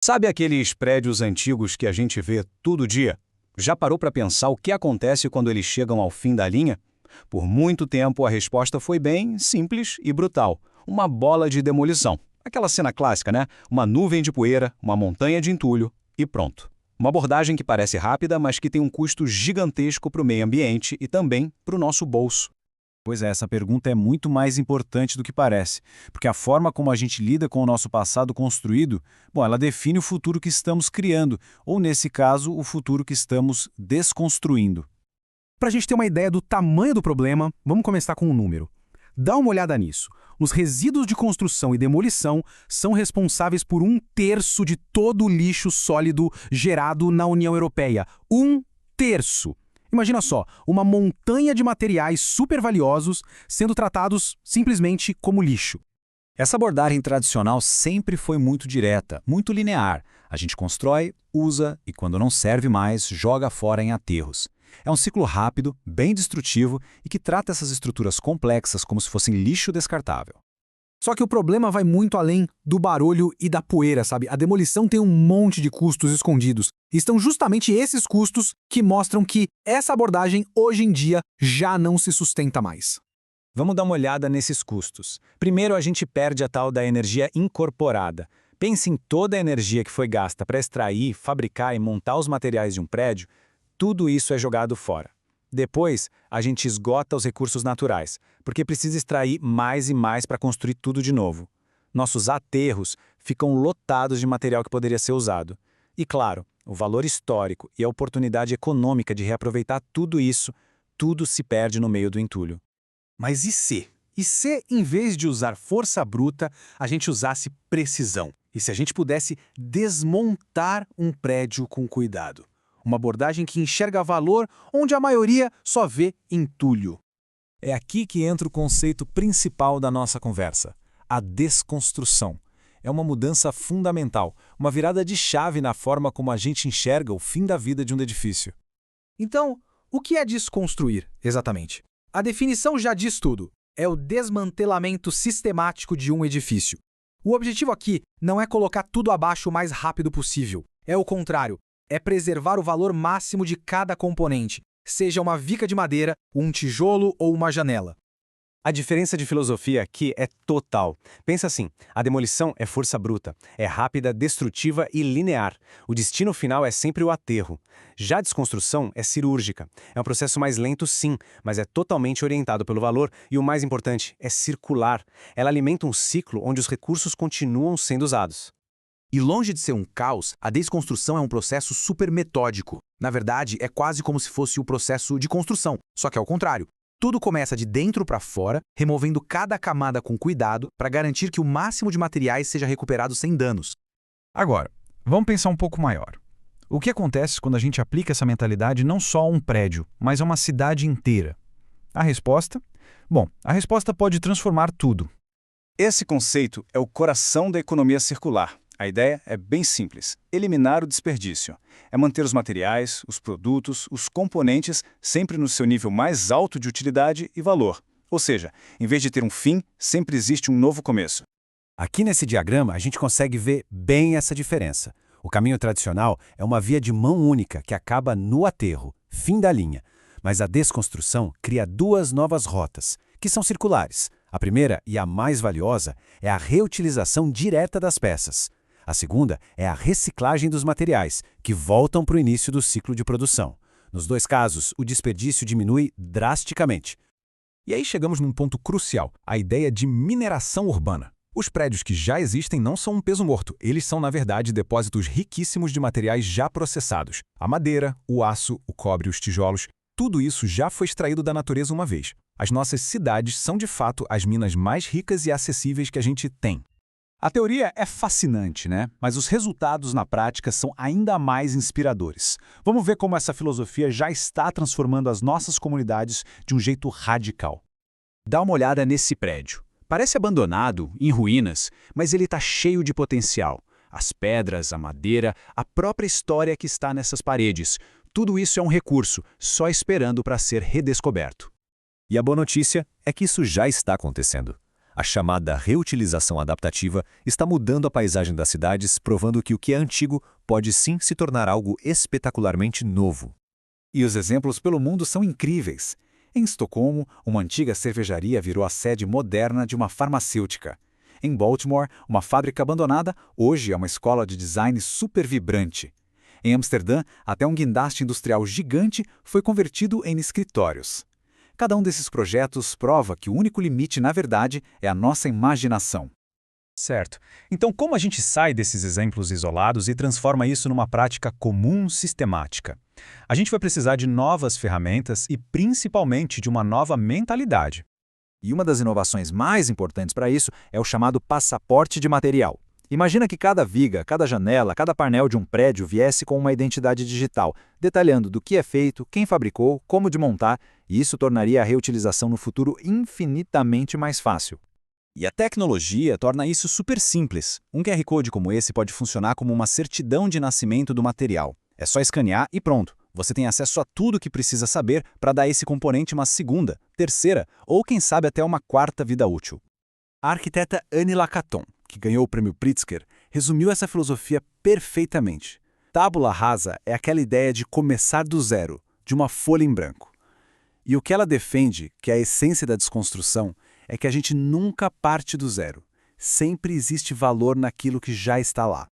Sabe aqueles prédios antigos que a gente vê todo dia? Já parou para pensar o que acontece quando eles chegam ao fim da linha? Por muito tempo a resposta foi bem simples e brutal. Uma bola de demolição. Aquela cena clássica, né? Uma nuvem de poeira, uma montanha de entulho e pronto. Uma abordagem que parece rápida, mas que tem um custo gigantesco para o meio ambiente e também para o nosso bolso. Pois é, essa pergunta é muito mais importante do que parece, porque a forma como a gente lida com o nosso passado construído, bom, ela define o futuro que estamos criando, ou nesse caso, o futuro que estamos desconstruindo. Para a gente ter uma ideia do tamanho do problema, vamos começar com um número. Dá uma olhada nisso. Os resíduos de construção e demolição são responsáveis por 1/3 de todo o lixo sólido gerado na União Europeia. 1/3! Imagina só, uma montanha de materiais super valiosos sendo tratados simplesmente como lixo. Essa abordagem tradicional sempre foi muito direta, muito linear. A gente constrói, usa e, quando não serve mais, joga fora em aterros. É um ciclo rápido, bem destrutivo e que trata essas estruturas complexas como se fossem lixo descartável. Só que o problema vai muito além do barulho e da poeira, sabe? A demolição tem um monte de custos escondidos. E estão justamente esses custos que mostram que essa abordagem, hoje em dia, já não se sustenta mais. Vamos dar uma olhada nesses custos. Primeiro, a gente perde a tal da energia incorporada. Pense em toda a energia que foi gasta para extrair, fabricar e montar os materiais de um prédio. Tudo isso é jogado fora. Depois, a gente esgota os recursos naturais, porque precisa extrair mais e mais para construir tudo de novo. Nossos aterros ficam lotados de material que poderia ser usado. E claro, o valor histórico e a oportunidade econômica de reaproveitar tudo isso, tudo se perde no meio do entulho. Mas e se? E se, em vez de usar força bruta, a gente usasse precisão? E se a gente pudesse desmontar um prédio com cuidado? Uma abordagem que enxerga valor onde a maioria só vê entulho. É aqui que entra o conceito principal da nossa conversa, a desconstrução. É uma mudança fundamental, uma virada de chave na forma como a gente enxerga o fim da vida de um edifício. Então, o que é desconstruir, exatamente? A definição já diz tudo. É o desmantelamento sistemático de um edifício. O objetivo aqui não é colocar tudo abaixo o mais rápido possível. É o contrário. É preservar o valor máximo de cada componente, seja uma viga de madeira, um tijolo ou uma janela. A diferença de filosofia aqui é total. Pensa assim, a demolição é força bruta, é rápida, destrutiva e linear. O destino final é sempre o aterro. Já a desconstrução é cirúrgica. É um processo mais lento, sim, mas é totalmente orientado pelo valor e, o mais importante, é circular. Ela alimenta um ciclo onde os recursos continuam sendo usados. E longe de ser um caos, a desconstrução é um processo super metódico. Na verdade, é quase como se fosse o processo de construção, só que ao contrário. Tudo começa de dentro para fora, removendo cada camada com cuidado para garantir que o máximo de materiais seja recuperado sem danos. Agora, vamos pensar um pouco maior. O que acontece quando a gente aplica essa mentalidade não só a um prédio, mas a uma cidade inteira? A resposta? Bom, a resposta pode transformar tudo. Esse conceito é o coração da economia circular. A ideia é bem simples: eliminar o desperdício. É manter os materiais, os produtos, os componentes sempre no seu nível mais alto de utilidade e valor. Ou seja, em vez de ter um fim, sempre existe um novo começo. Aqui nesse diagrama, a gente consegue ver bem essa diferença. O caminho tradicional é uma via de mão única que acaba no aterro, fim da linha. Mas a desconstrução cria duas novas rotas, que são circulares. A primeira, e a mais valiosa, é a reutilização direta das peças. A segunda é a reciclagem dos materiais, que voltam para o início do ciclo de produção. Nos dois casos, o desperdício diminui drasticamente. E aí chegamos num ponto crucial, a ideia de mineração urbana. Os prédios que já existem não são um peso morto, eles são, na verdade, depósitos riquíssimos de materiais já processados. A madeira, o aço, o cobre, os tijolos, tudo isso já foi extraído da natureza uma vez. As nossas cidades são, de fato, as minas mais ricas e acessíveis que a gente tem. A teoria é fascinante, né? Mas os resultados na prática são ainda mais inspiradores. Vamos ver como essa filosofia já está transformando as nossas comunidades de um jeito radical. Dá uma olhada nesse prédio. Parece abandonado, em ruínas, mas ele está cheio de potencial. As pedras, a madeira, a própria história que está nessas paredes. Tudo isso é um recurso, só esperando para ser redescoberto. E a boa notícia é que isso já está acontecendo. A chamada reutilização adaptativa está mudando a paisagem das cidades, provando que o que é antigo pode sim se tornar algo espetacularmente novo. E os exemplos pelo mundo são incríveis. Em Estocolmo, uma antiga cervejaria virou a sede moderna de uma farmacêutica. Em Baltimore, uma fábrica abandonada hoje é uma escola de design super vibrante. Em Amsterdã, até um guindaste industrial gigante foi convertido em escritórios. Cada um desses projetos prova que o único limite, na verdade, é a nossa imaginação. Certo. Então, como a gente sai desses exemplos isolados e transforma isso numa prática comum sistemática? A gente vai precisar de novas ferramentas e, principalmente, de uma nova mentalidade. E uma das inovações mais importantes para isso é o chamado passaporte de material. Imagina que cada viga, cada janela, cada painel de um prédio viesse com uma identidade digital, detalhando do que é feito, quem fabricou, como desmontar, e isso tornaria a reutilização no futuro infinitamente mais fácil. E a tecnologia torna isso super simples. Um QR Code como esse pode funcionar como uma certidão de nascimento do material. É só escanear e pronto. Você tem acesso a tudo o que precisa saber para dar a esse componente uma segunda, terceira ou, quem sabe, até uma quarta vida útil. A arquiteta Annie Lacaton, que ganhou o prêmio Pritzker, resumiu essa filosofia perfeitamente. Tábula rasa é aquela ideia de começar do zero, de uma folha em branco. E o que ela defende, que é a essência da desconstrução, é que a gente nunca parte do zero. Sempre existe valor naquilo que já está lá.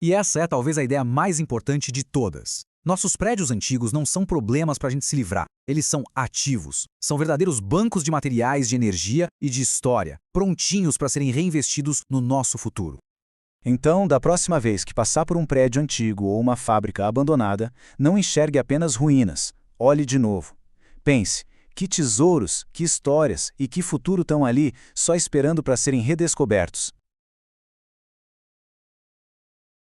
E essa é talvez a ideia mais importante de todas. Nossos prédios antigos não são problemas para a gente se livrar. Eles são ativos. São verdadeiros bancos de materiais de energia e de história, prontinhos para serem reinvestidos no nosso futuro. Então, da próxima vez que passar por um prédio antigo ou uma fábrica abandonada, não enxergue apenas ruínas. Olhe de novo. Pense, que tesouros, que histórias e que futuro estão ali só esperando para serem redescobertos.